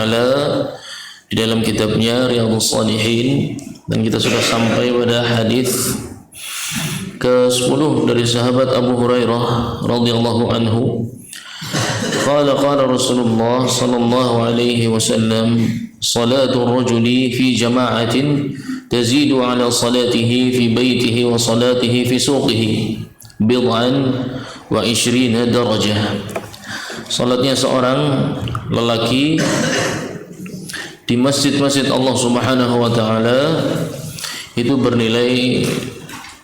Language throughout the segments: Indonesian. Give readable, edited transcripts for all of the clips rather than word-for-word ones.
taala di dalam kitabnya Riyadhus Shalihin, dan kita sudah sampai pada hadis ke-10 dari sahabat Abu Hurairah radhiyallahu anhu. Qala Rasulullah sallallahu alaihi wasallam, salatu rajuli fi jama'atin tazidu ala salatihi fi baitihi wa salatihi fi suqihi bid'an wa 20 darajah. Salatnya seorang lelaki di masjid-masjid Allah Subhanahu wa taala itu bernilai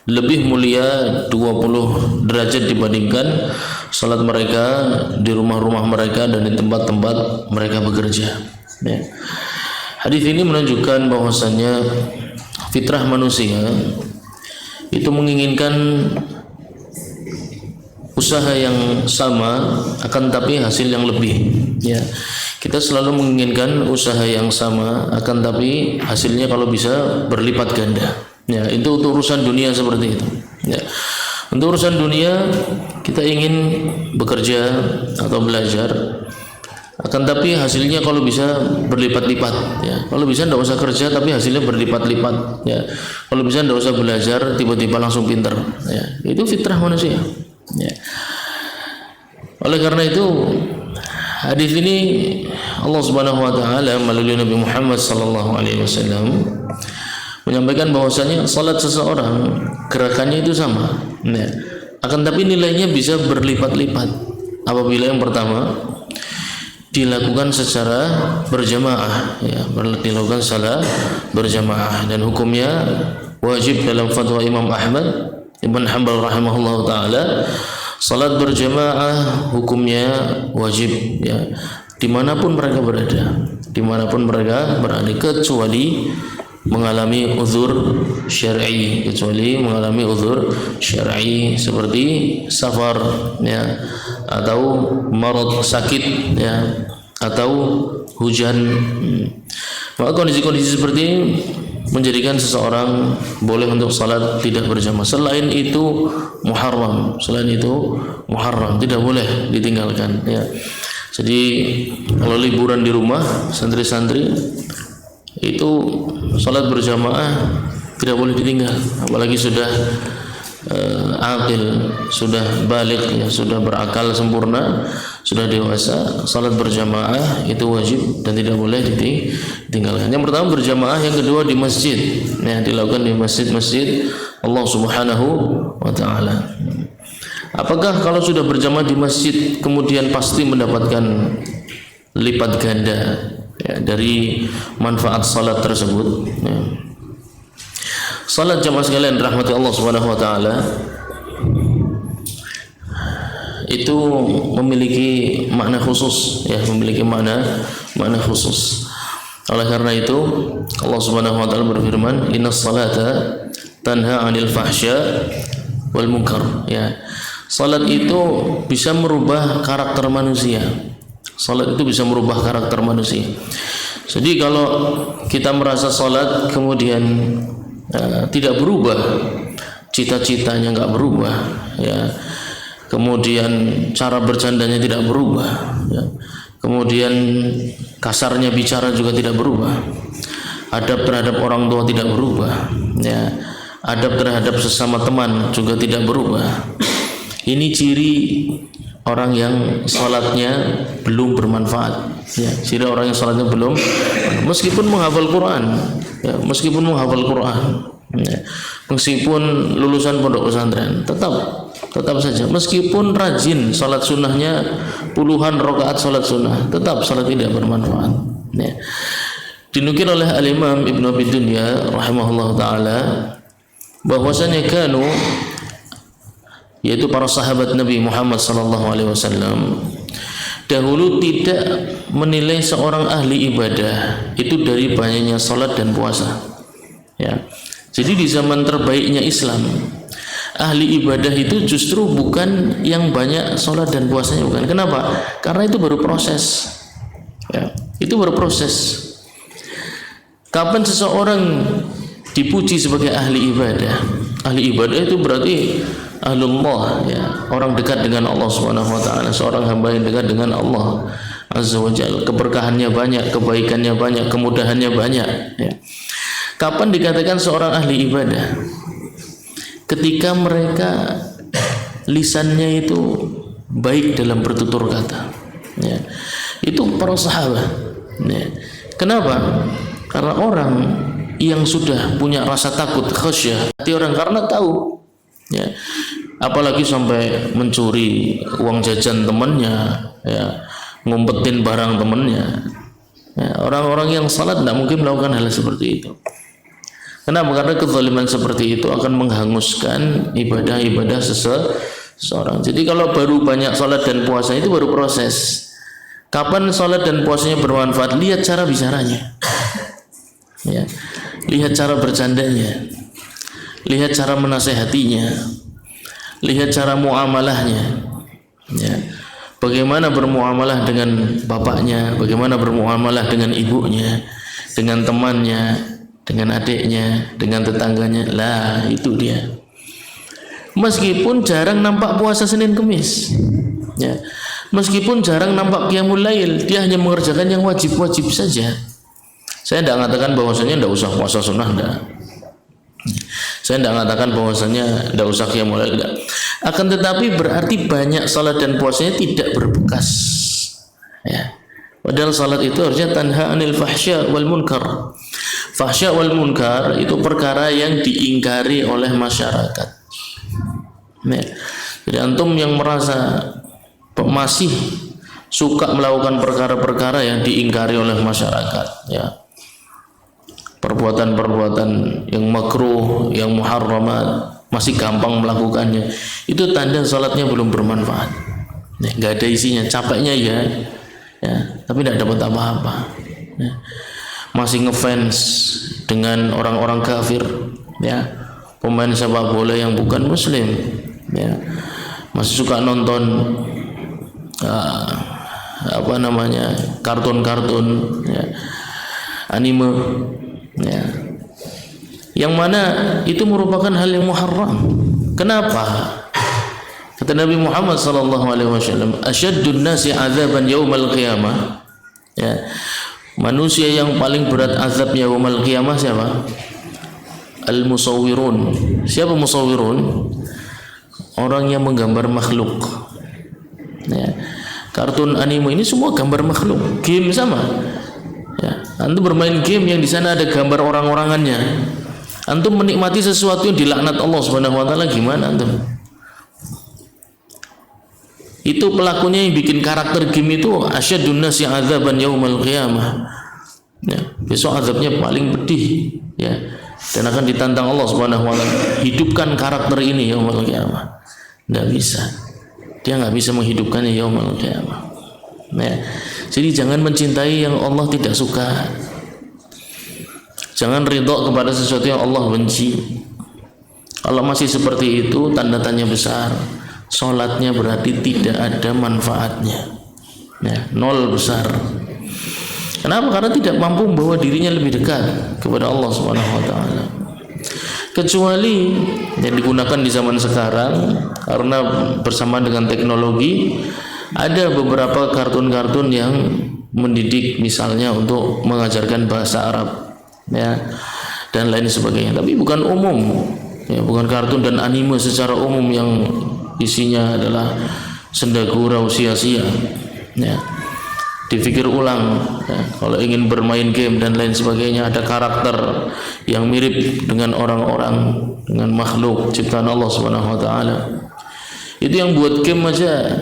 lebih mulia 20 derajat dibandingkan salat mereka di rumah-rumah mereka dan di tempat-tempat mereka bekerja. Ya. Hadis ini menunjukkan bahwasanya fitrah manusia itu menginginkan usaha yang sama akan tapi hasil yang lebih. Ya. Kita selalu menginginkan usaha yang sama akan tapi hasilnya kalau bisa berlipat ganda. Ya, itu untuk urusan dunia seperti itu. Ya. Untuk urusan dunia kita ingin bekerja atau belajar, akan tapi hasilnya kalau bisa berlipat-lipat. Ya. Kalau bisa tidak usah kerja tapi hasilnya berlipat-lipat. Ya. Kalau bisa tidak usah belajar tiba-tiba langsung pintar. Ya. Itu fitrah manusia. Ya. Oleh karena itu hadis ini Allah Subhanahu wa taala melalui Nabi Muhammad sallallahu alaihi wasallam menyampaikan bahwasanya salat seseorang gerakannya itu sama, ya. Akan tapi nilainya bisa berlipat-lipat apabila yang pertama dilakukan secara berjamaah, ya, dilakukan salat berjamaah, dan hukumnya wajib dalam fatwa Imam Ahmad Ibn Hanbal rahimahullah taala. Salat berjamaah hukumnya wajib, ya, dimanapun mereka berada, kecuali mengalami uzur syar'i, seperti safar, ya, atau marad sakit, ya, atau hujan. Maka kondisi-kondisi seperti ini menjadikan seseorang boleh untuk salat tidak berjamaah. Selain itu muharram, tidak boleh ditinggalkan, ya. Jadi kalau liburan di rumah santri-santri itu salat berjamaah tidak boleh ditinggal, apalagi sudah aqil, sudah baligh, ya, sudah berakal sempurna, sudah dewasa. Salat berjamaah itu wajib dan tidak boleh ditinggalkan. Yang pertama berjamaah, yang kedua di masjid, ya, dilakukan di masjid-masjid Allah Subhanahu wa taala. Apakah kalau sudah berjamaah di masjid kemudian pasti mendapatkan lipat ganda, ya, dari manfaat salat tersebut? Ya. Salat jamaah sekalian rahmati Allah Subhanahu wa taala itu memiliki makna khusus, ya, memiliki makna khusus. Oleh karena itu Allah Subhanahu wa taala berfirman, "Innas salata tanha 'anil fahsya wal munkar." Ya. Salat itu bisa merubah karakter manusia. Jadi kalau kita merasa salat kemudian tidak berubah, cita-citanya nggak berubah, ya, kemudian cara bercandanya tidak berubah, ya, kemudian kasarnya bicara juga tidak berubah, adab terhadap orang tua tidak berubah, ya, adab terhadap sesama teman juga tidak berubah. Ini ciri orang yang salatnya belum bermanfaat, ya, ciri orang yang salatnya belum, meskipun menghafal Quran, ya, meskipun lulusan pondok pesantren, tetap saja, meskipun rajin salat sunnahnya puluhan rakaat salat sunnah, tetap salat tidak bermanfaat, ya. Dinukil oleh Al-Imam Ibnu Abi Dunya rahimahullah taala bahwasanya yaitu para sahabat Nabi Muhammad sallallahu alaihi wasallam dahulu tidak menilai seorang ahli ibadah itu dari banyaknya salat dan puasa, ya. Jadi di zaman terbaiknya Islam, ahli ibadah itu justru bukan yang banyak salat dan puasanya, bukan. Kenapa? Karena itu baru proses, ya. Itu baru proses. Kapan seseorang dipuji sebagai ahli ibadah? Ahli ibadah itu berarti ahlullah, ya, orang dekat dengan Allah Subhanahu wa taala, seorang hamba yang dekat dengan Allah. Azza wa Jalla, keberkahannya banyak, kebaikannya banyak, kemudahannya banyak, ya. Kapan dikatakan seorang ahli ibadah? Ketika mereka lisannya itu baik dalam bertutur kata, ya. Itu para sahabat, ya. Kenapa? Karena orang yang sudah punya rasa takut, khasyah hati orang karena tahu, ya, apalagi sampai mencuri uang jajan temannya, ya, ngumpetin barang temannya, ya, orang-orang yang salat tidak mungkin melakukan hal seperti itu. Kenapa? Karena kezaliman seperti itu akan menghanguskan ibadah-ibadah seseorang. Jadi kalau baru banyak salat dan puasa itu baru proses. Kapan salat dan puasanya bermanfaat? Lihat cara bicaranya, ya. Lihat cara bercandanya, lihat cara menasehatinya, lihat cara muamalahnya, ya. Bagaimana bermuamalah dengan bapaknya, bagaimana bermuamalah dengan ibunya, dengan temannya, dengan adiknya, dengan tetangganya. Lah, itu dia. Meskipun jarang nampak puasa Senin Kemis, ya. Meskipun jarang nampak qiyamul lail, dia hanya mengerjakan yang wajib-wajib saja. Saya tidak mengatakan bahwasanya tidak usah puasa sunnah, tidak. Saya tidak mengatakan bahwasanya tidak usah qiyamul lail, tidak. Akan tetapi berarti banyak salat dan puasanya tidak berbekas, ya. Padahal salat itu harusnya tanha anil fahsya wal munkar. Fahsya wal munkar itu perkara yang diingkari oleh masyarakat, ya. Jadi antum yang merasa masih suka melakukan perkara-perkara yang diingkari oleh masyarakat, ya, perbuatan-perbuatan yang makruh, yang muharramat, masih gampang melakukannya, itu tanda salatnya belum bermanfaat, ya, nggak ada isinya, capeknya ya, tapi tidak dapat apa-apa, ya. Masih ngefans dengan orang-orang kafir, ya, pemain sepak bola yang bukan muslim, ya, masih suka nonton kartun-kartun, ya, anime, ya, yang mana itu merupakan hal yang muharram. Kenapa? Kata Nabi Muhammad SAW, asyaddun nasi azaban yaumal qiyamah, ya, manusia yang paling berat azab yaumal qiyamah siapa? Al-musawwirun. Siapa musawwirun? Orang yang menggambar makhluk, ya. Kartun anime ini semua gambar makhluk. Game sama, ya. Antum bermain game yang di sana ada gambar orang-orangannya. Antum menikmati sesuatu yang dilaknat Allah Subhanahu wa taala, gimana antum? Itu pelakunya yang bikin karakter game itu asyadun nasi azaban yaumal qiyamah, ya. Besok azabnya paling pedih, ya. Dan akan ditantang Allah Subhanahu wa taala, hidupkan karakter ini yaumul qiyamah. Tidak bisa. Dia nggak bisa menghidupkannya yaumul qiyamah, ya. Jadi jangan mencintai yang Allah tidak suka. Jangan ridho kepada sesuatu yang Allah benci. Kalau masih seperti itu, tanda tanya besar. Salatnya berarti tidak ada manfaatnya, ya, nol besar. Kenapa? Karena tidak mampu membawa dirinya lebih dekat kepada Allah Subhanahu wa taala. Kecuali yang digunakan di zaman sekarang, karena bersamaan dengan teknologi, ada beberapa kartun-kartun yang mendidik, misalnya untuk mengajarkan bahasa Arab, ya, dan lain sebagainya. Tapi bukan umum, ya, bukan kartun dan anime secara umum yang isinya adalah senda gurau sia-sia, ya. Dipikir ulang, ya. Kalau ingin bermain game dan lain sebagainya, ada karakter yang mirip dengan orang-orang, dengan makhluk ciptaan Allah Subhanahu wa taala. Itu yang buat game aja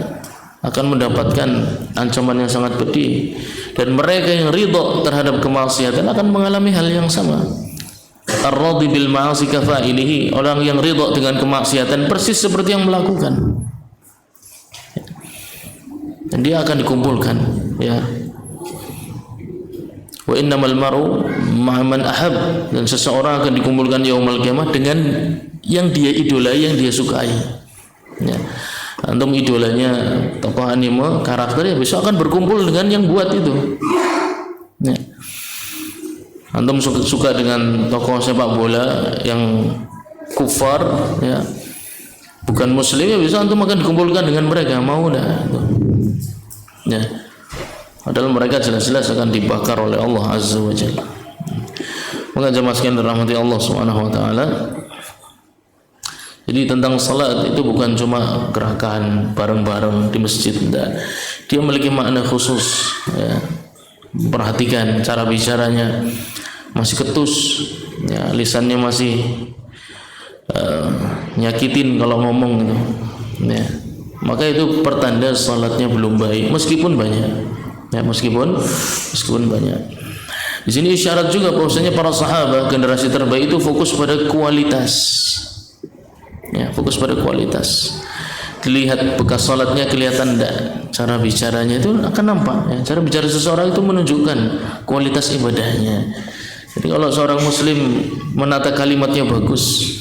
akan mendapatkan ancaman yang sangat pedih, dan mereka yang ridho terhadap kemaksiatan akan mengalami hal yang sama. Ar-radhi bil ma'asi kafa'ilihi, orang yang ridho dengan kemaksiatan persis seperti yang melakukan, dan dia akan dikumpulkan, ya. Wa innamal mar'u ma'a man ahab, dan seseorang akan dikumpulkan yaumul qiyamah dengan yang dia idolai, yang dia sukai, ya. Antum idolanya tokoh anime, karakternya, besok akan berkumpul dengan yang buat itu, ya. Antum suka dengan tokoh sepak bola yang kufar, ya, bukan muslim, ya, besok antum akan dikumpulkan dengan mereka, mau dah, ya. padahal mereka jelas-jelas akan dibakar oleh Allah Azza wa Jalla. Maka jemaah sekalian dirahmati Allah Subhanahu wa taala, jadi tentang salat itu bukan cuma gerakan bareng-bareng di masjid, enggak. Dia memiliki makna khusus, ya. Perhatikan cara bicaranya, masih ketus, ya, lisannya masih nyakitin kalau ngomong gitu, ya. Maka itu pertanda salatnya belum baik, meskipun banyak, ya, meskipun banyak. Di sini isyarat juga bahwasanya para sahabat generasi terbaik itu fokus pada kualitas, ya, fokus pada kualitas. Dilihat bekas salatnya kelihatan enggak, cara bicaranya itu akan nampak, ya. Cara bicara seseorang itu menunjukkan kualitas ibadahnya. Jadi kalau seorang muslim menata kalimatnya bagus,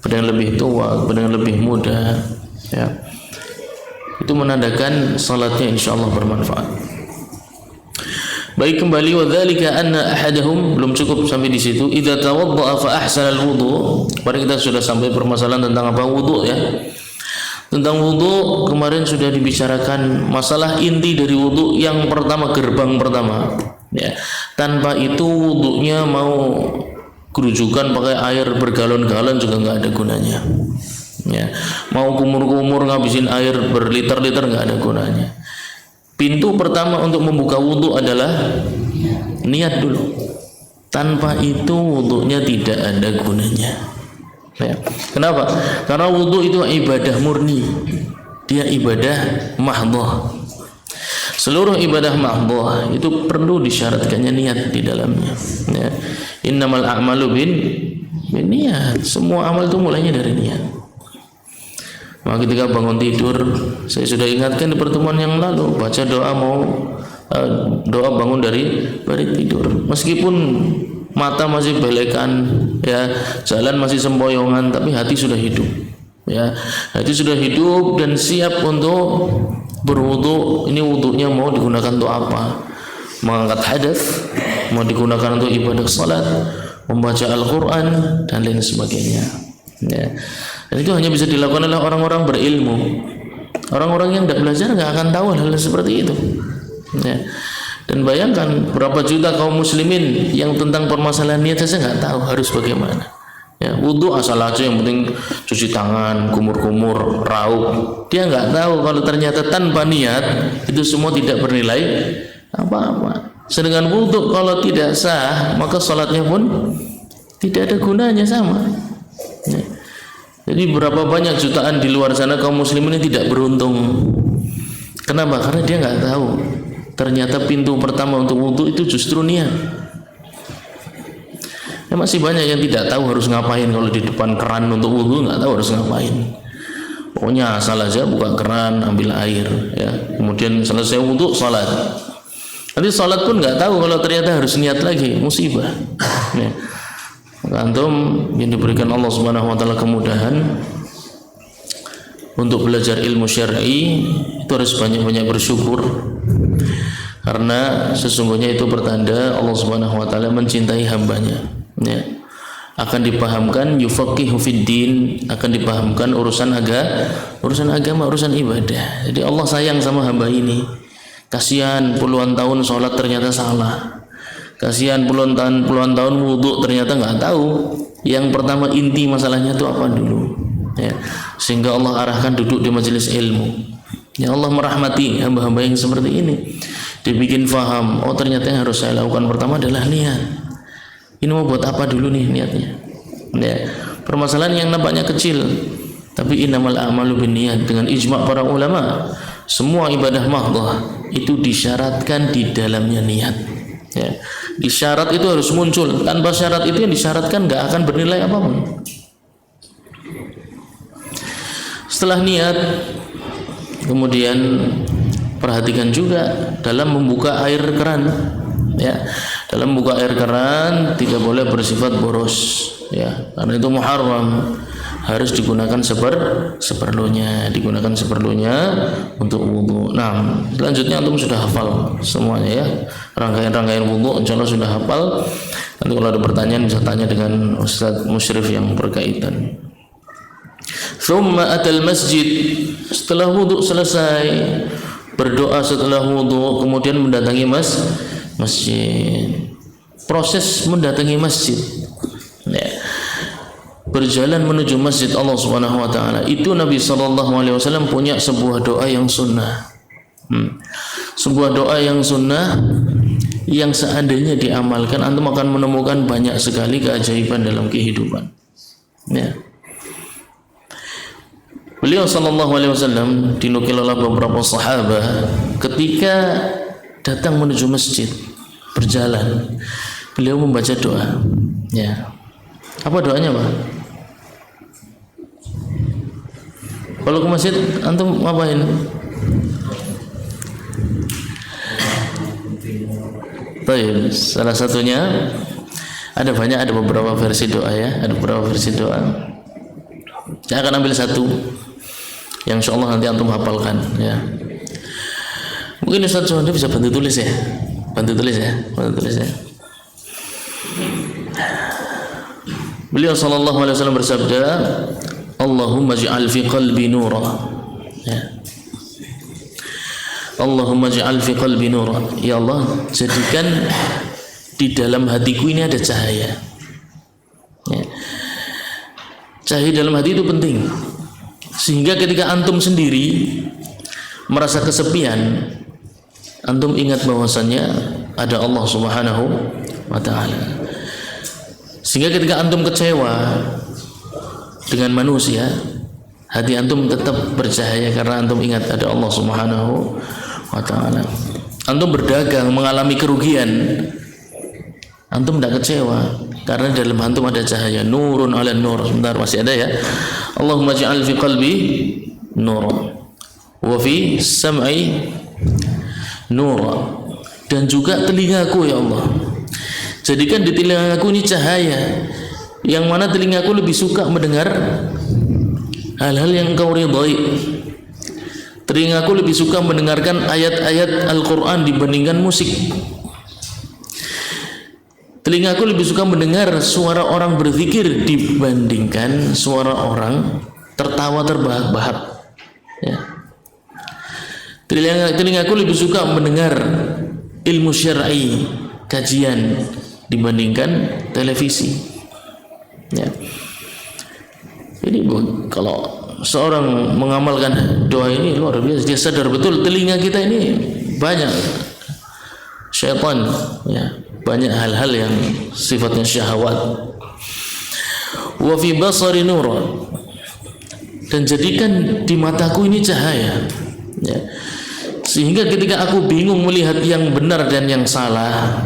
pada yang lebih tua, pada yang lebih muda, ya, itu menandakan salatnya insyaallah bermanfaat. Baik, kembali wadzalika anna ahadahum, belum cukup sampai di situ, idza tawaddaa fa ahsana al-wudu. Kemarin kita sudah sampai permasalahan tentang apa wudu, ya. Tentang wudu kemarin sudah dibicarakan masalah inti dari wudu yang pertama, gerbang pertama, ya. Tanpa itu wudunya mau kerujukan pakai air bergalon-galon juga nggak ada gunanya, ya. Mau kumur-kumur ngabisin air berliter-liter nggak ada gunanya. Pintu pertama untuk membuka wudu adalah niat dulu. Tanpa itu wudunya tidak ada gunanya, ya. Kenapa? Karena wudu itu ibadah murni, dia ibadah mahdhah. Seluruh ibadah mahdhah itu perlu disyaratkannya niat di dalamnya, ya. Innamal a'malu binniyat. Semua amal itu mulainya dari niat. Maka ketika bangun tidur, saya sudah ingatkan di pertemuan yang lalu, baca doa doa bangun dari tidur. Meskipun mata masih belekan, ya, jalan masih sempoyongan, tapi hati sudah hidup, ya. Hati sudah hidup dan siap untuk berwudu. Ini wudunya mau digunakan untuk apa? Mengangkat hadas, mau digunakan untuk ibadah salat, membaca Al-Quran dan lain sebagainya, ya. Dan itu hanya bisa dilakukan oleh orang-orang berilmu. Orang-orang yang tidak belajar nggak akan tahu hal seperti itu, ya. Dan bayangkan berapa juta kaum muslimin yang tentang permasalahan niat saja nggak tahu harus bagaimana, ya. Wudu asal aja, yang penting cuci tangan, kumur-kumur, raup. Dia nggak tahu kalau ternyata tanpa niat itu semua tidak bernilai apa-apa. Sedangkan wudu kalau tidak sah, maka salatnya pun tidak ada gunanya, sama, ya. Jadi berapa banyak jutaan di luar sana kaum muslimin ini tidak beruntung. Kenapa? Karena dia nggak tahu ternyata pintu pertama untuk wudu itu justru niat. Ya, masih banyak yang tidak tahu harus ngapain kalau di depan keran untuk wudu, nggak tahu harus ngapain. Pokoknya asal aja buka keran, ambil air, ya. Kemudian selesai wudu, salat. Nanti salat pun nggak tahu kalau ternyata harus niat lagi, musibah, ya. Antum yang diberikan Allah Subhanahu wa taala kemudahan untuk belajar ilmu syar'i itu harus banyak-banyak bersyukur, karena sesungguhnya itu pertanda Allah Subhanahu wa taala mencintai hambanya, ya. Akan dipahamkan yufaqihu fid din, akan dipahamkan urusan agama, urusan ibadah. Jadi Allah sayang sama hamba ini. Kasihan puluhan tahun sholat ternyata salah. Kasihan puluhan tahun wudu ternyata nggak tahu yang pertama inti masalahnya itu apa dulu, ya. Sehingga Allah arahkan duduk di majelis ilmu. Ya, Allah merahmati hamba-hamba yang seperti ini, dibikin faham, oh ternyata yang harus saya lakukan pertama adalah niat. Ini mau buat apa dulu nih niatnya, ya. Permasalahan yang nampaknya kecil, tapi innamal a'malu binniyat. Dengan ijma' para ulama, semua ibadah mahdhah itu disyaratkan di dalamnya niat, ya. Di syarat itu harus muncul. Tanpa syarat itu yang disyaratkan nggak akan bernilai apapun. Setelah niat, kemudian perhatikan juga dalam membuka air keran, ya. Dalam membuka air keran tidak boleh bersifat boros, ya. Karena itu muharram. Harus digunakan seperlunya, untuk wudu. Nah, selanjutnya antum sudah hafal semuanya, ya, rangkaian-rangkaian wudu, insyaallah sudah hafal. Nanti kalau ada pertanyaan bisa tanya dengan Ustaz Musyrif yang berkaitan. Thumma atal masjid, setelah wudu selesai, berdoa setelah wudu, kemudian mendatangi masjid. Proses mendatangi masjid, ya, berjalan menuju masjid Allah Subhanahu wa taala, itu Nabi sallallahu alaihi wasallam punya sebuah doa yang sunnah. Sebuah doa yang sunnah yang seandainya diamalkan antum akan menemukan banyak sekali keajaiban dalam kehidupan. Ya. Beliau sallallahu alaihi wasallam dinukil oleh beberapa sahabat ketika datang menuju masjid berjalan, beliau membaca doa. Ya. Apa doanya, Pak? Kalau ke masjid antum ngapain? Baik, salah satunya ada beberapa versi doa ya, ada beberapa versi doa. Saya akan ambil satu yang insyaallah nanti antum hafalkan ya. Mungkin Ustaz Sohandi bisa bantu tulis ya. Bantu tulis ya. Beliau sallallahu alaihi wasallam bersabda, Allahumma ij'al fi qalbi nura. Ya. Allahumma ij'al fi qalbi nura. Ya Allah, jadikan di dalam hatiku ini ada cahaya. Ya. Cahaya dalam hati itu penting. Sehingga ketika antum sendiri merasa kesepian, antum ingat bahwasannya ada Allah Subhanahu wa taala. Sehingga ketika antum kecewa dengan manusia, hati antum tetap bercahaya karena antum ingat ada Allah Subhanahu wa taala. Antum berdagang mengalami kerugian, antum tidak kecewa karena dalam antum ada cahaya, nurun ala nur. Sebentar, masih ada ya. Allahumma ja'al fi qalbi nur wa fi sam'i nur, dan juga telingaku ya Allah, jadikan di telingaku ini cahaya, yang mana telingaku lebih suka mendengar hal-hal yang Engkau ridhai. Telingaku lebih suka mendengarkan ayat-ayat Al-Quran dibandingkan musik. Telingaku lebih suka mendengar suara orang berzikir dibandingkan suara orang tertawa terbahak-bahak. Ya. Telingaku lebih suka mendengar ilmu syar'i, kajian dibandingkan televisi. Ya. Jadi kalau seorang mengamalkan doa ini luar biasa, dia sadar betul telinga kita ini banyak syaitan, ya, banyak hal-hal yang sifatnya syahwat. Wa fi basari nur, dan jadikan di mataku ini cahaya, ya, sehingga ketika aku bingung melihat yang benar dan yang salah,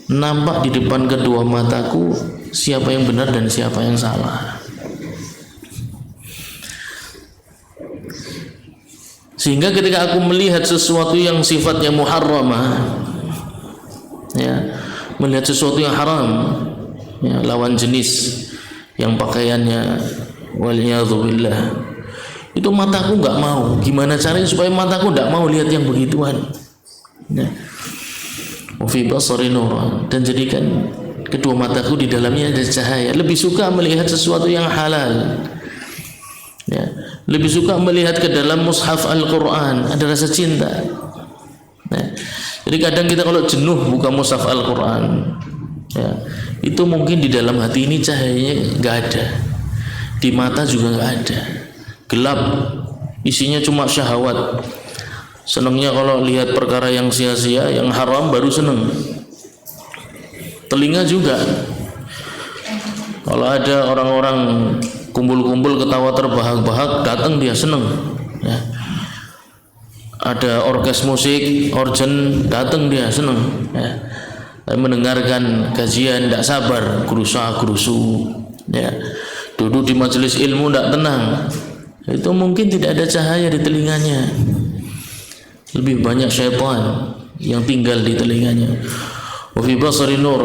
nampak di depan kedua mataku siapa yang benar dan siapa yang salah. Sehingga ketika aku melihat sesuatu yang sifatnya muharramah, ya, melihat sesuatu yang haram, ya, lawan jenis yang pakaiannya waliyadzubillah, itu mataku nggak mau. Gimana caranya supaya mataku nggak mau lihat yang begituan? Ya. Fi basari nur, dan jadikan kedua mataku di dalamnya ada cahaya. Lebih suka melihat sesuatu yang halal. Ya, lebih suka melihat ke dalam mushaf Al-Quran, ada rasa cinta. Nah, jadi kadang kita kalau jenuh buka mushaf Al-Quran, ya, itu mungkin di dalam hati ini cahayanya nggak ada, di mata juga nggak ada, gelap, isinya cuma syahwat. Senangnya kalau lihat perkara yang sia-sia, yang haram baru senang. Telinga juga, kalau ada orang-orang kumpul-kumpul ketawa terbahak-bahak, datang dia senang, ya. Ada orkes musik, organ, datang dia senang, ya. Mendengarkan kajian tidak sabar, gerusa-gerusu, ya. Duduk di majelis ilmu tidak tenang, itu mungkin tidak ada cahaya di telinganya, lebih banyak syaitan yang tinggal di telinganya. Wa fi basari nur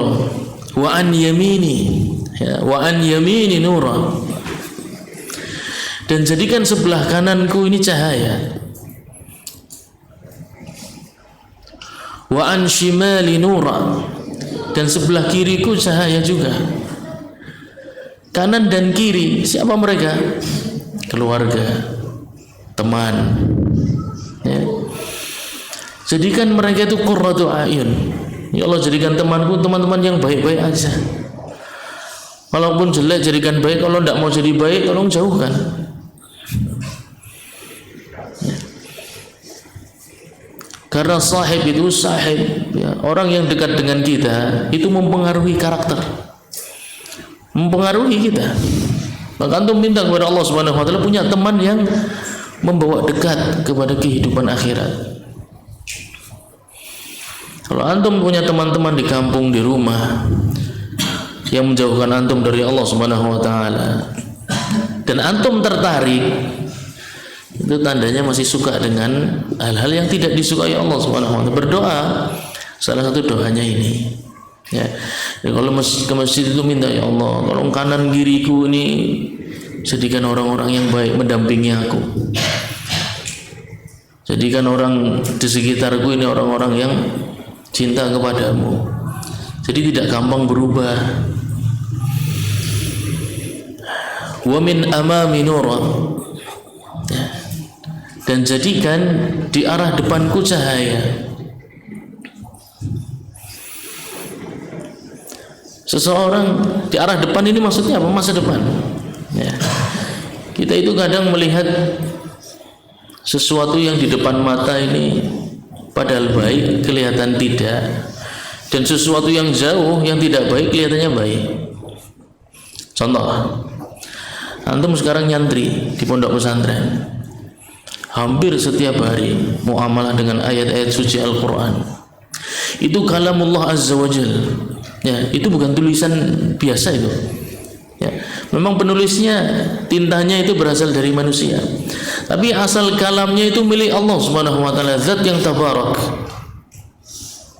wa an yamini, ya, wa an yamini nura, dan jadikan sebelah kananku ini cahaya. Wa an shimali nura, dan sebelah kiriku cahaya juga. Kanan dan kiri siapa mereka? Keluarga, teman, ya. Jadikan mereka itu qurratu a'yun. Ya Allah, jadikan temanku teman-teman yang baik-baik aja. Walaupun jelek jadikan baik, kalau tidak mau jadi baik tolong jauhkan. Ya. Karena sahib itu ya, orang yang dekat dengan kita itu mempengaruhi karakter, mempengaruhi kita. Maka antum minta kepada Allah Subhanahu wa taala punya teman yang membawa dekat kepada kehidupan akhirat. Kalau antum punya teman-teman di kampung, di rumah yang menjauhkan antum dari Allah Subhanahu wa taala dan antum tertarik, itu tandanya masih suka dengan hal-hal yang tidak disukai Allah Subhanahu wa taala. Berdoa, salah satu doanya ini. Ya. Jadi kalau ke masjid itu minta, ya Allah, tolong kanan kiriku ini jadikan orang-orang yang baik mendampingi aku. Jadikan orang di sekitarku ini orang-orang yang cinta kepadamu. Jadi tidak gampang berubah. Wa min amami nura. Dan jadikan di arah depanku cahaya. Seseorang di arah depan ini maksudnya apa? Masa depan. Ya. Kita itu kadang melihat sesuatu yang di depan mata ini padahal baik kelihatan tidak, dan sesuatu yang jauh yang tidak baik kelihatannya baik. Contoh, antum sekarang nyantri di pondok pesantren, hampir setiap hari muamalah dengan ayat-ayat suci Al-Quran. Itu kalamullah azza wa jal. Ya, itu bukan tulisan biasa itu. Ya, memang penulisnya tintanya itu berasal dari manusia, tapi asal kalamnya itu milik Allah Subhanahu wa taala, zat yang tabarak,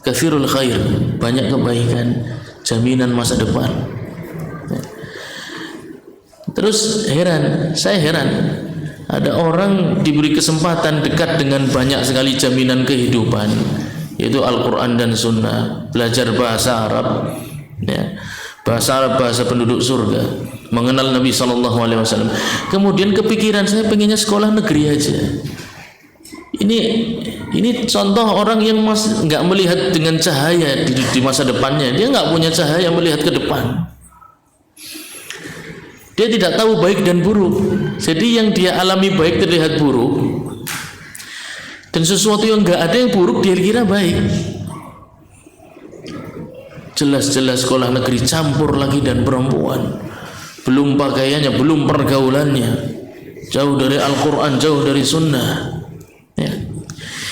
katsirul khair, banyak kebaikan, jaminan masa depan. Ya. Terus saya heran ada orang diberi kesempatan dekat dengan banyak sekali jaminan kehidupan, yaitu Al-Quran dan Sunnah, belajar bahasa Arab, ya, bahasa Arab, bahasa penduduk surga, mengenal Nabi SAW. Kemudian kepikiran, saya pengennya sekolah negeri aja. Ini contoh orang yang nggak melihat dengan cahaya di masa depannya. Dia nggak punya cahaya melihat ke depan. Dia tidak tahu baik dan buruk. Jadi yang dia alami baik terlihat buruk, dan sesuatu yang nggak ada yang buruk dia kira baik. Jelas-jelas sekolah negeri campur lagi dan perempuan, belum pakaiannya, belum pergaulannya, jauh dari Al-Quran, jauh dari Sunnah. Ya.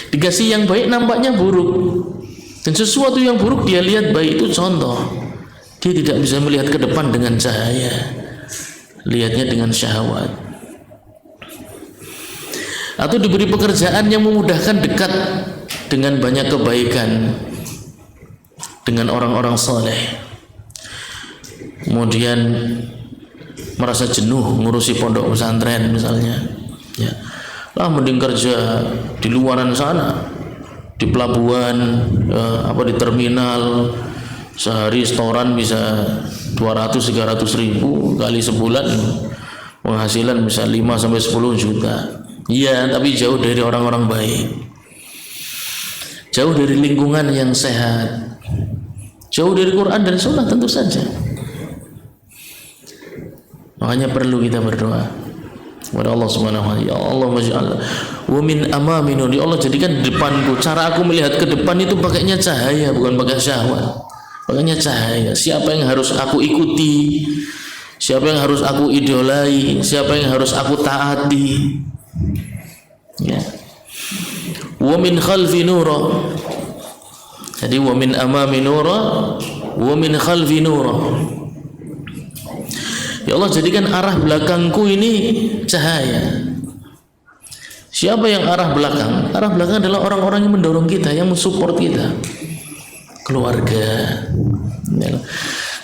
Dikasih yang baik nampaknya buruk, dan sesuatu yang buruk dia lihat baik. Itu contoh dia tidak bisa melihat ke depan dengan cahaya, lihatnya dengan syahwat. Atau diberi pekerjaan yang memudahkan dekat dengan banyak kebaikan, dengan orang-orang saleh, kemudian merasa jenuh ngurusi pondok pesantren misalnya, ya lah mending kerja di luaran sana, di pelabuhan, di terminal, sehari setoran bisa 200-300 ribu, kali sebulan penghasilan bisa 5-10 juta. Iya, tapi jauh dari orang-orang baik, jauh dari lingkungan yang sehat, jauh dari Quran dan Sunnah tentu saja. Makanya perlu kita berdoa kepada Allah Subhanahu wa taala, ya Allah maj'al wa min amaminu, ya Allah jadikan di depanku, cara aku melihat ke depan itu pakainya cahaya, bukan pakai syahwat. Pakainya cahaya. Siapa yang harus aku ikuti, siapa yang harus aku idolai, siapa yang harus aku taati. Ya. Wa min khalfi nura. Jadi wa min amami nura wa min khalfi nura. Ya Allah jadikan arah belakangku ini cahaya. Siapa yang arah belakang? Arah belakang adalah orang-orang yang mendorong kita, yang mensupport kita. Keluarga. Ya.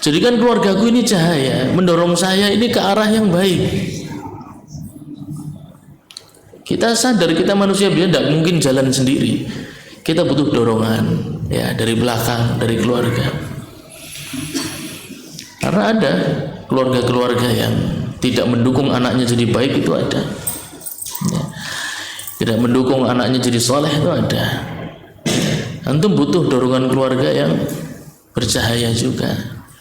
Jadikan keluargaku ini cahaya, mendorong saya ini ke arah yang baik. Kita sadar kita manusia biasa tidak mungkin jalan sendiri. Kita butuh dorongan, ya, dari belakang, dari keluarga. Karena ada keluarga-keluarga yang tidak mendukung anaknya jadi baik, itu ada. Ya. Tidak mendukung anaknya jadi soleh, itu ada. Antum butuh dorongan keluarga yang bercahaya juga,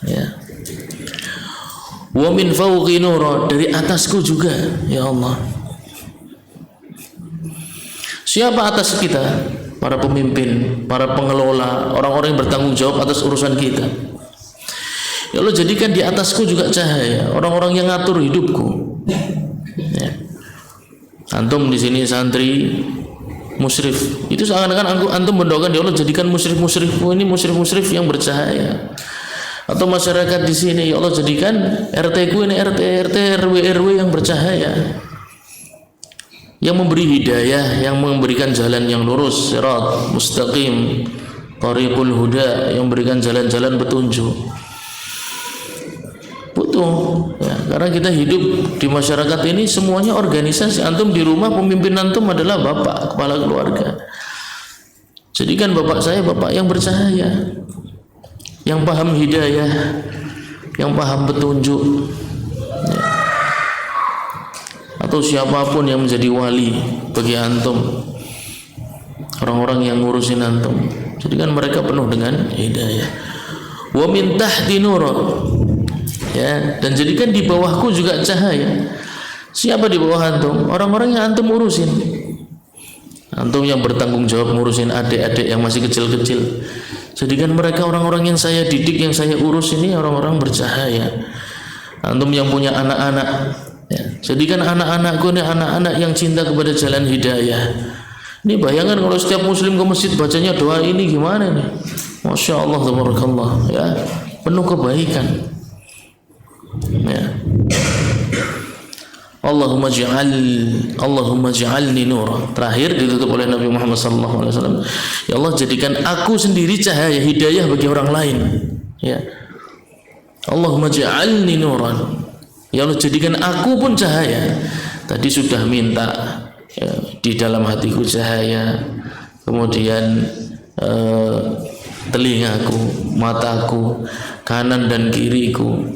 ya. Wa min fawqi nur, dari atasku juga, ya Allah. Siapa atas kita? Para pemimpin, para pengelola, orang-orang yang bertanggung jawab atas urusan kita. Ya Allah, jadikan di atasku juga cahaya, orang-orang yang ngatur hidupku. Ya. Antum di sini santri musyrif, itu seakan-akan antum mendoakan, ya Allah jadikan musyrif-musyrifku ini musyrif-musyrif yang bercahaya. Atau masyarakat di sini, ya Allah jadikan RT ku ini RT RW yang bercahaya, yang memberi hidayah, yang memberikan jalan yang lurus, sirat mustaqim, thariqul huda, yang memberikan jalan-jalan petunjuk. Butuh, ya, karena kita hidup di masyarakat ini semuanya organisasi. Antum di rumah, pemimpin antum adalah bapak, kepala keluarga. Jadikan bapak saya bapak yang bercahaya, yang paham hidayah, yang paham petunjuk, ya. Atau siapapun yang menjadi wali bagi antum, orang-orang yang ngurusin antum, jadikan mereka penuh dengan hidayah. Wa min tahti nur, ya, dan jadikan di bawahku juga cahaya. Siapa di bawah antum? Orang-orang yang antum urusin. Antum yang bertanggung jawab ngurusin adik-adik yang masih kecil-kecil, jadikan mereka orang-orang yang saya didik, yang saya urus ini orang-orang bercahaya. Antum yang punya anak-anak, ya, jadikan anak-anakku ini anak-anak yang cinta kepada jalan hidayah. Ini bayangkan kalau setiap muslim ke masjid bacanya doa ini gimana nih? Masya Allah, tabarakallah, ya, penuh kebaikan, ya. Allahumma ja'alni nur. Terakhir ditutup oleh Nabi Muhammad SAW. Ya Allah, jadikan aku sendiri cahaya hidayah bagi orang lain, ya. Allahumma ja'alni nuran. Ya Allah, jadikan aku pun cahaya. Tadi sudah minta, ya, di dalam hatiku cahaya, kemudian telingaku, mataku, kanan dan kiriku,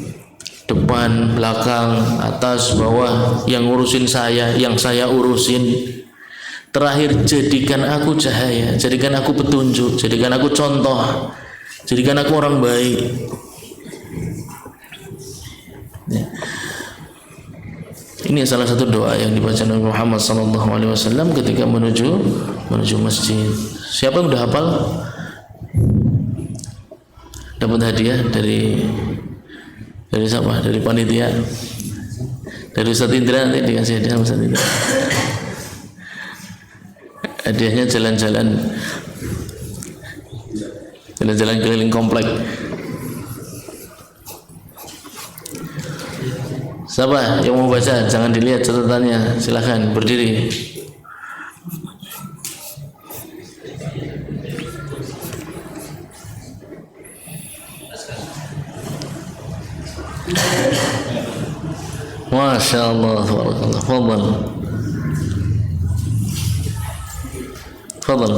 depan, belakang, atas, bawah, yang ngurusin saya, yang saya urusin. Terakhir, jadikan aku cahaya, jadikan aku petunjuk, jadikan aku contoh, jadikan aku orang baik, ya. Ini salah satu doa yang dibaca Nabi Muhammad SAW ketika menuju masjid. Siapa yang udah hafal? Dapat hadiah dari siapa? Dari panitia, dari Ustaz Indra. Nanti dikasih hadiah Ustaz Indra. Hadiahnya jalan-jalan keliling komplek. Siapa yang mau baca? Jangan dilihat catatannya, silahkan berdiri. Masya Allah, tabarakallah. Fadal.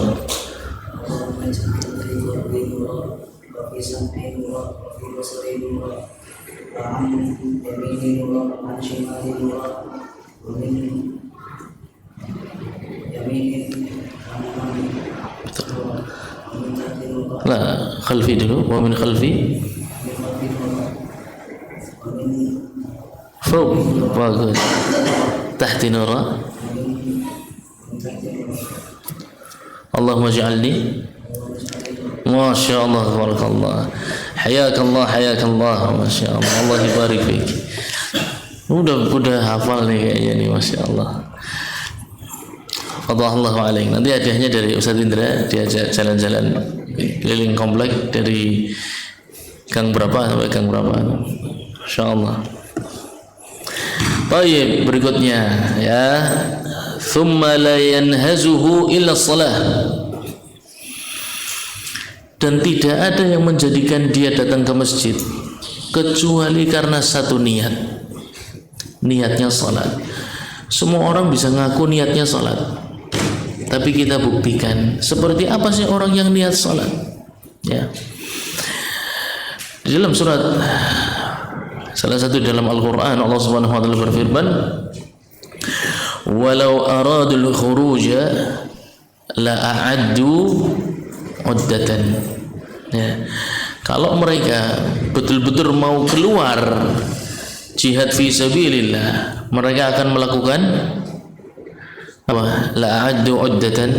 Lah, khalfi dulu. Wa min khalfi. Fawq, bagus. Tahti nura. Allahumma ja'alni. Masya Allah, tabarakallah. Hayakallah, Masya Allah. Allah ibarik fiik. Udah hafal nih kayaknya nih, Masya Allah. Fadhallahu alaik. Nanti hadiahnya dari Ustaz Indra, diajak jalan-jalan keliling komplek dari gang berapa sampai gang berapa. Masya Allah. Baik, berikutnya, ya. Thumma la yanhazuhu illa shalah. Dan tidak ada yang menjadikan dia datang ke masjid kecuali karena satu niat. Niatnya salat. Semua orang bisa ngaku niatnya salat, tapi kita buktikan seperti apa sih orang yang niat salat, ya. Di dalam surat, salah satu dalam Al-Quran, Allah Subhanahu wa Ta'ala berfirman, walau aradul khuruja la a'addu uddatan. Ya. Kalau mereka betul-betul mau keluar jihad fi sabilillah, mereka akan melakukan apa? La'addu uddatan.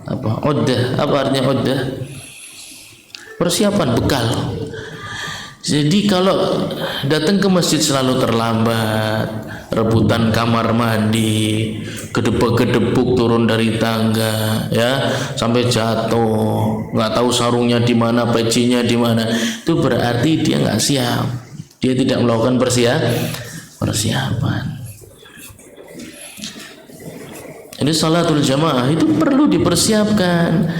Apa? Uddah. Apa artinya uddah? Persiapan, bekal. Jadi kalau datang ke masjid selalu terlambat, rebutan kamar mandi, gedebuk-gedebuk turun dari tangga, ya, sampai jatuh, nggak tahu sarungnya di mana, pecinya di mana, itu berarti dia nggak siap, dia tidak melakukan persiapan. Ini salatul jamaah itu perlu dipersiapkan.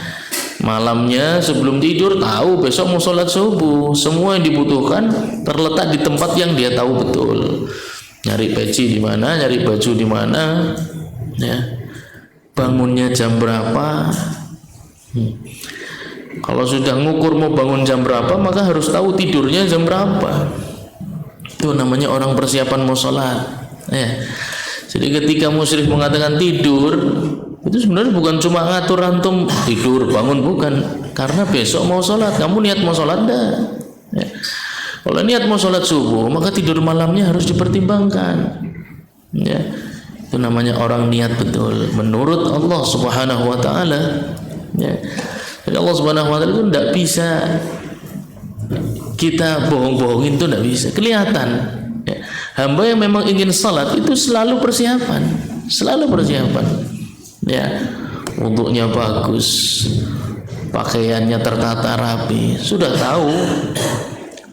Malamnya sebelum tidur tahu besok mau sholat subuh, semua yang dibutuhkan terletak di tempat yang dia tahu betul. Nyari peci di mana, nyari baju di mana, ya. Bangunnya jam berapa? Kalau sudah ngukur mau bangun jam berapa, maka harus tahu tidurnya jam berapa. Itu namanya orang persiapan mau sholat, ya. Jadi ketika musyrik mengatakan tidur, itu sebenarnya bukan cuma ngatur antum tidur bangun, bukan, karena besok mau sholat. Kamu niat mau sholat dah, ya. Kalau niat mau sholat subuh, maka tidur malamnya harus dipertimbangkan, ya. Itu namanya orang niat betul menurut Allah Subhanahu wa taala, ya. Jadi Allah Subhanahu wa taala itu tidak bisa kita bohong-bohongin, itu tidak bisa, kelihatan, ya. Hamba yang memang ingin sholat itu selalu persiapan, ya. Wudunya bagus, pakaiannya tertata rapi, sudah tahu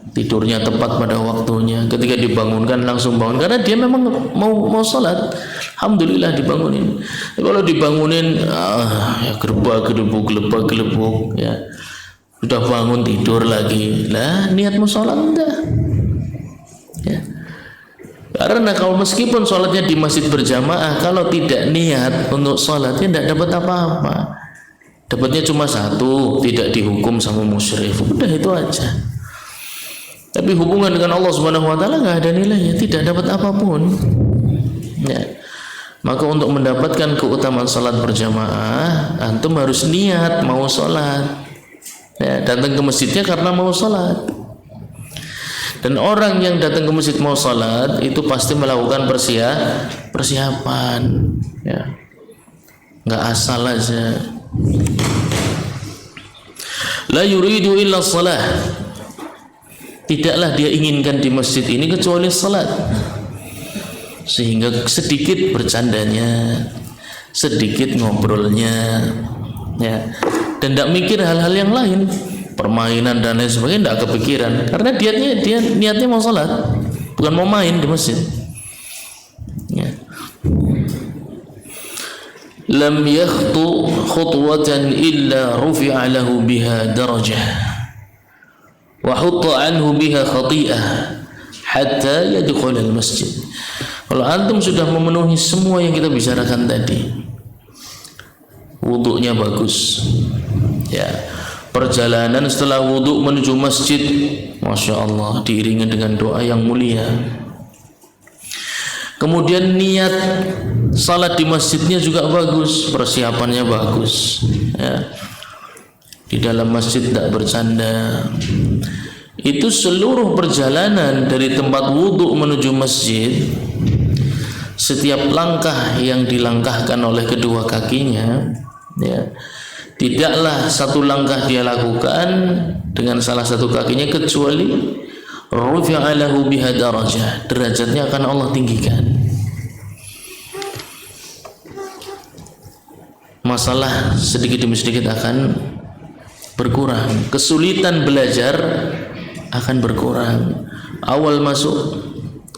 tidurnya tepat pada waktunya, ketika dibangunkan langsung bangun karena dia memang mau sholat. Alhamdulillah dibangunin. Kalau dibangunin ya gelebak-gelebuk, ya, sudah bangun tidur lagi, lah niat mau sholat enggak, ya. Karena kalau meskipun sholatnya di masjid berjamaah, kalau tidak niat untuk sholatnya tidak dapat apa-apa. Dapatnya cuma satu, tidak dihukum sama musyrik, udah itu aja. Tapi hubungan dengan Allah Subhanahu wa taala nggak ada nilainya, tidak dapat apapun, ya. Maka untuk mendapatkan keutamaan salat berjamaah, antum harus niat mau salat, ya, datang ke masjidnya karena mau salat. Dan orang yang datang ke masjid mau salat itu pasti melakukan persiapan, ya, nggak asal aja. La yuridu illa salah. Tidaklah dia inginkan di masjid ini kecuali salat. Sehingga sedikit bercandanya, sedikit ngobrolnya, ya, dan tidak mikir hal-hal yang lain, permainan dan lain sebagainya, tidak kepikiran, karena dia niatnya mau salat, bukan mau main di masjid, ya. Lam yakhtu khutwatan illa rufi'a lahu biha darajah wa hutta anhu biha khati'ah hatta yadkhul al-masjid. Kalau antum sudah memenuhi semua yang kita bicarakan tadi, wudunya bagus, ya, perjalanan setelah wudu menuju masjid, masya Allah, diiringi dengan doa yang mulia. Kemudian niat salat di masjidnya juga bagus, persiapannya bagus, ya. Di dalam masjid tidak bercanda. Itu seluruh perjalanan dari tempat wudu menuju masjid, setiap langkah yang dilangkahkan oleh kedua kakinya, ya, tidaklah satu langkah dia lakukan dengan salah satu kakinya kecuali rufi'a lahu biha darajah, derajatnya akan Allah tinggikan. Masalah sedikit demi sedikit akan berkurang, kesulitan belajar akan berkurang. Awal masuk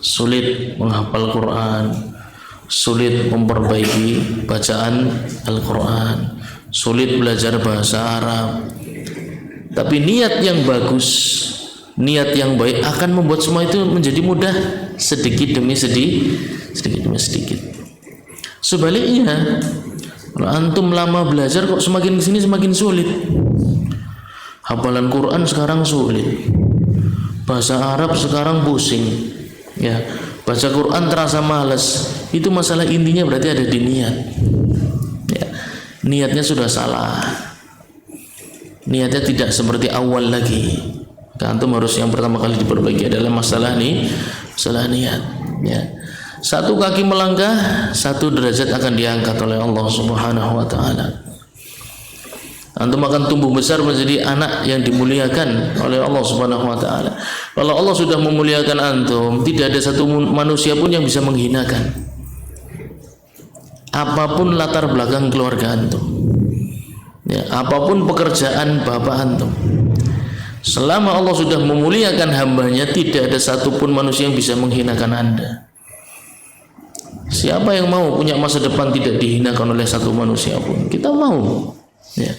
sulit menghafal Quran, sulit memperbaiki bacaan Al-Quran, sulit belajar bahasa Arab. Tapi niat yang bagus, niat yang baik akan membuat semua itu menjadi mudah, sedikit demi sedikit. Sebaliknya, kalau antum lama belajar kok semakin kesini semakin sulit. Hafalan Quran sekarang sulit, bahasa Arab sekarang pusing, ya, baca Quran terasa malas. Itu masalah intinya berarti ada di niat, ya. Niatnya sudah salah, niatnya tidak seperti awal lagi. Antum harus yang pertama kali diperbaiki adalah masalah niat. Ya. Satu kaki melangkah, satu derajat akan diangkat oleh Allah Subhanahu wa taala. Antum akan tumbuh besar menjadi anak yang dimuliakan oleh Allah Subhanahu wa taala. Kalau Allah sudah memuliakan antum, tidak ada satu manusia pun yang bisa menghinakan. Apapun latar belakang keluarga antum. Ya, apapun pekerjaan bapak antum. Selama Allah sudah memuliakan hambanya, tidak ada satupun manusia yang bisa menghinakan Anda. Siapa yang mau punya masa depan tidak dihinakan oleh satu manusia pun? Kita mau. Ya.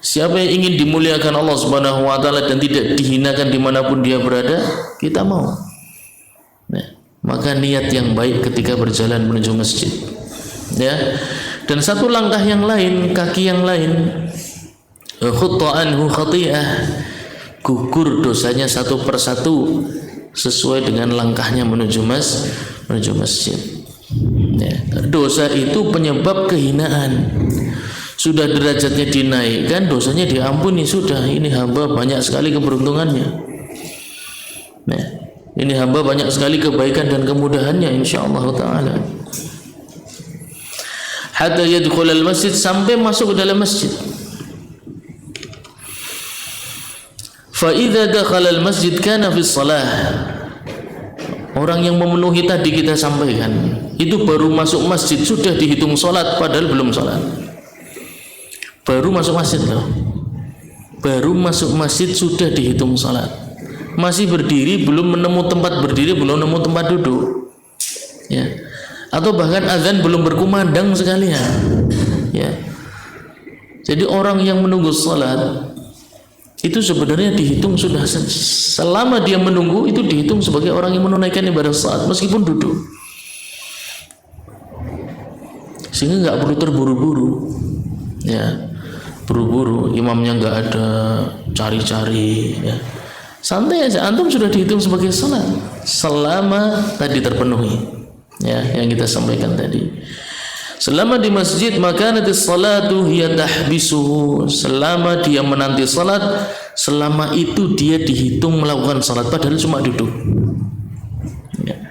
Siapa yang ingin dimuliakan Allah Subhanahu wa taala dan tidak dihinakan dimanapun dia berada? Kita mau. Ya. Maka niat yang baik ketika berjalan menuju masjid. Ya. Dan satu langkah yang lain, kaki yang lain, khutta'anhu khati'ah, gugur dosanya satu persatu sesuai dengan langkahnya menuju masjid. Ya. Dosa itu penyebab kehinaan. Sudah derajatnya dinaikkan, dosanya diampuni, sudah. Ini hamba banyak sekali keberuntungannya. Nah, ini hamba banyak sekali kebaikan dan kemudahannya insyaallah taala. Hatta yadkhul al-masjid, sampai masuk ke dalam masjid. Fa idza dakhala al-masjid kana fi shalah. Orang yang memenuhi tadi kita sampaikan, itu baru masuk masjid sudah dihitung salat padahal belum salat. Baru masuk masjid loh. Baru masuk masjid sudah dihitung salat. Masih berdiri, belum menemu tempat berdiri, belum nemu tempat duduk. Ya. Atau bahkan azan belum berkumandang sekalian. Ya. Jadi orang yang menunggu salat itu sebenarnya dihitung sudah, selama dia menunggu itu dihitung sebagai orang yang menunaikan ibadah salat meskipun duduk. Sehingga nggak perlu terburu-buru. Ya. Buru-buru, imamnya nggak ada, cari-cari, ya. Santai aja, antum sudah dihitung sebagai salat selama tadi terpenuhi, ya, yang kita sampaikan tadi. Selama di masjid, maka nanti salatu hiya tahbisuhu, selama dia menanti salat, selama itu dia dihitung melakukan salat padahal cuma duduk. Ya.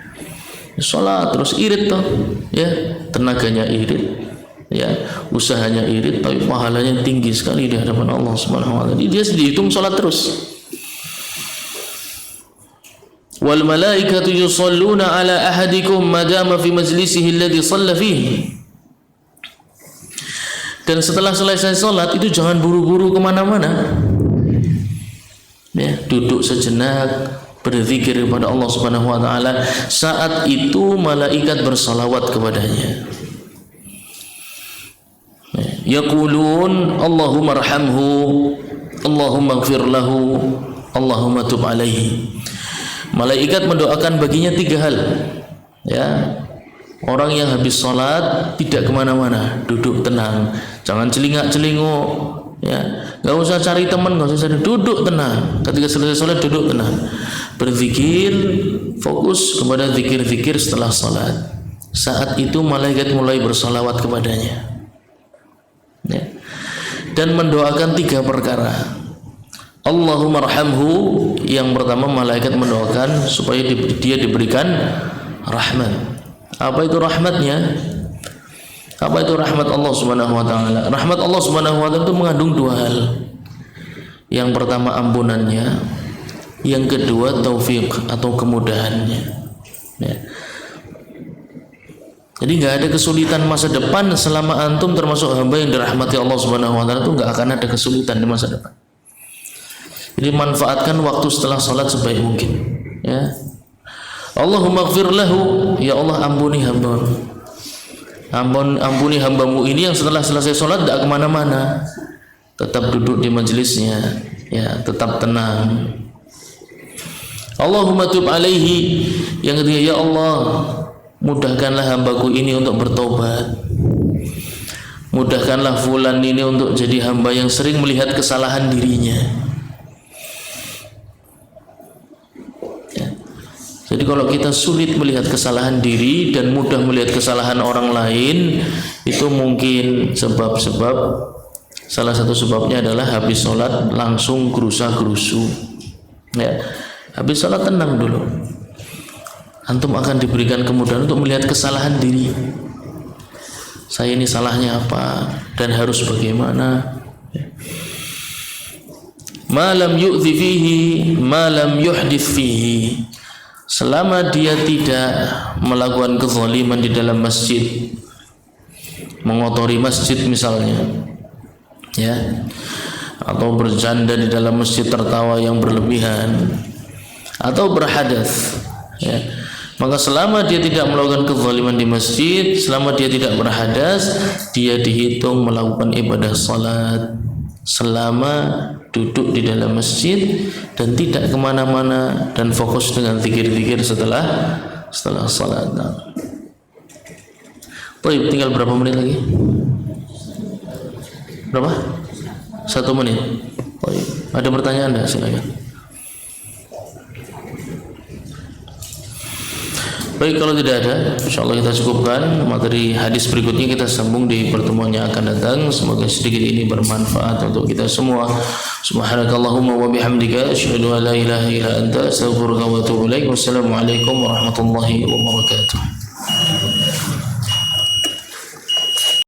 Salat terus irit toh, ya, tenaganya irit. Ya, usahanya irit tapi pahalanya tinggi sekali di hadapan Allah Subhanahu wa taala. Dia dihitung salat terus. Wal malaikatu yusalluna ala ahadikum madama fi majlisihi alladhi shalla fihi. Dan setelah selesai salat itu jangan buru-buru kemana-mana. Ya, duduk sejenak, berzikir kepada Allah Subhanahu wa taala. Saat itu malaikat bersalawat kepadanya. Yaqulun Allahumma arhamhu, Allahumma ighfir lahu, Allahumma tub alaihi. Malaikat mendoakan baginya 3 hal. Ya. Orang yang habis salat tidak kemana-mana, duduk tenang, jangan celingak-celinguk, ya. Enggak usah cari teman, enggak usah cari, duduk tenang. Ketika selesai salat duduk tenang. Berzikir, fokus kepada zikir-zikir setelah salat. Saat itu malaikat mulai bersalawat kepadanya. Ya. Dan mendoakan 3 perkara. Allahumma arhamhu, yang pertama malaikat mendoakan supaya dia diberikan rahmat. Apa itu rahmatnya? Apa itu rahmat Allah Subhanahu wa taala? Rahmat Allah Subhanahu wa taala itu mengandung 2 hal. Yang pertama ampunannya, yang kedua taufik atau kemudahannya. Ya. Jadi nggak ada kesulitan masa depan selama antum termasuk hamba yang dirahmati Allah Subhanahu wa taala, itu nggak akan ada kesulitan di masa depan. Jadi manfaatkan waktu setelah salat sebaik mungkin, ya. Allahumma ighfir lahu, ya Allah ampuni hamba. Ampuni hambamu ini yang setelah selesai salat tidak kemana-mana, tetap duduk di majelisnya, ya, tetap tenang. Allahumma tub alaihi, yang ketiga, ya Allah mudahkanlah hambaku ini untuk bertobat. Mudahkanlah fulan ini untuk jadi hamba yang sering melihat kesalahan dirinya. Ya. Jadi kalau kita sulit melihat kesalahan diri dan mudah melihat kesalahan orang lain, itu mungkin sebab-sebab Salah satu sebabnya adalah habis sholat langsung gerusa-gerusu. Ya, habis sholat tenang dulu. Antum akan diberikan kemudahan untuk melihat kesalahan diri. Saya ini salahnya apa dan harus bagaimana. Malam yu'dhi fihi, malam yuhdith fihi. Selama dia tidak melakukan kezaliman di dalam masjid, mengotori masjid misalnya, ya, atau bercanda di dalam masjid, tertawa yang berlebihan, atau berhadas, ya, maka selama dia tidak melakukan kezaliman di masjid, selama dia tidak berhadas, dia dihitung melakukan ibadah salat selama duduk di dalam masjid dan tidak kemana-mana dan fokus dengan zikir-zikir setelah salat. Baik, tinggal berapa menit lagi? Berapa? 1 menit. Baik. Ada pertanyaan enggak? Silakan. Baik, kalau tidak ada, insyaallah kita cukupkan. Materi hadis berikutnya kita sambung di pertemuan yang akan datang. Semoga sedikit ini bermanfaat untuk kita semua. Subhanakallahumma wa bihamdika asyhadu an la ilaha illa anta astaghfiruka wa atubu ilaik. Wassalamualaikum warahmatullahi wabarakatuh.